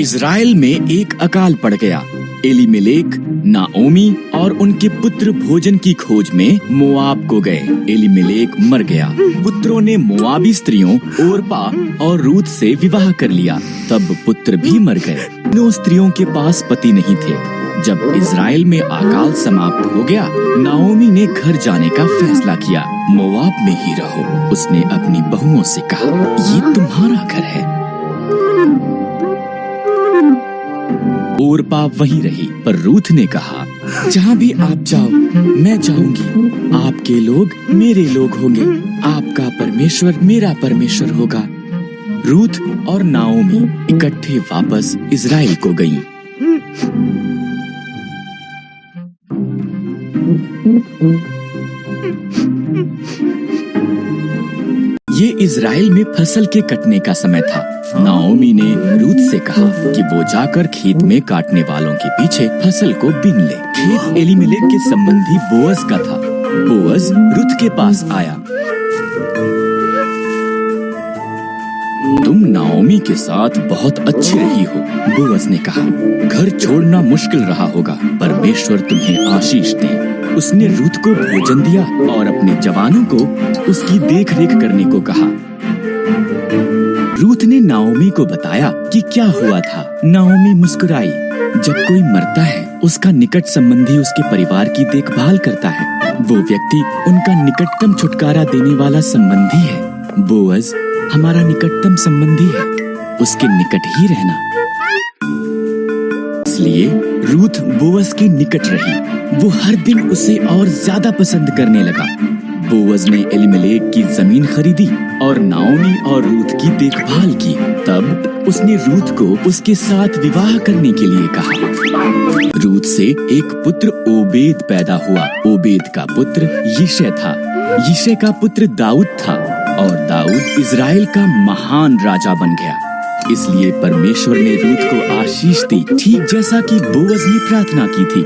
Israel में एक अकाल पड़ गया। एलीमेलेक, नाओमी और उनके पुत्र भोजन की खोज में मोआब को गए। एलीमेलेक मर गया। पुत्रों ने मोआबी स्त्रियों ओरपा और रूत से विवाह कर लिया। तब पुत्र भी मर गए। दोनों स्त्रियों के पास पति नहीं थे। जब इज़राइल में अकाल समाप्त हो गया, नाओमी ने घर जाने का फैसला किया। मोआब में ही रहो, उसने अपनी बहुओं से कहा, ये तुम्हारा घर है। ओरपा वहीं रही, पर रूथ ने कहा, जहाँ भी आप जाओ मैं जाऊंगी। आपके लोग मेरे लोग होंगे, आपका परमेश्वर मेरा परमेश्वर होगा। रूथ और नाओमी इकट्ठे वापस इज़राइल को गईं। ये इज़राइल में फसल के कटने का समय था। नाओमी ने रूथ से कहा कि वो जाकर खेत में काटने वालों के पीछे फसल को बीन ले। खेत एलीमेलेक के संबंधी बोअज का था। बोअज रूथ के पास आया। तुम नाओमी के साथ बहुत अच्छी रही हो, बोअज ने कहा। घर छोड़ना मुश्किल रहा होगा, परमेश्वर तुम्हें आशीष दे। उसने रूथ को भोजन दिया और अपने जवानों को उसकी देखरेख करने को कहा। रूथ ने नाओमी को बताया कि क्या हुआ था। नाओमी मुस्कुराई। जब कोई मरता है, उसका निकट संबंधी उसके परिवार की देखभाल करता है। वो व्यक्ति उनका निकटतम छुटकारा देने वाला संबंधी है। बोअज हमारा निकटतम संबंधी है, उसके निकट ही रहना। इसलिए रूथ बोअज के निकट रही। वो हर दिन उसे और ज्यादा पसंद करने लगा। बोअज ने एलीमेलेक की जमीन खरीदी और नाओमी और रूथ की देखभाल की। तब उसने रूथ को उसके साथ विवाह करने के लिए कहा। रूथ से एक पुत्र ओबेद पैदा हुआ। ओबेद का पुत्र यिशै था। यिशै का पुत्र दाऊद था और दाऊद इज़राइल का महान राजा बन गया। इसलिए परमेश्वर ने रूथ को आशीष दी, ठीक जैसा कि बोअज ने प्रार्थना की थी।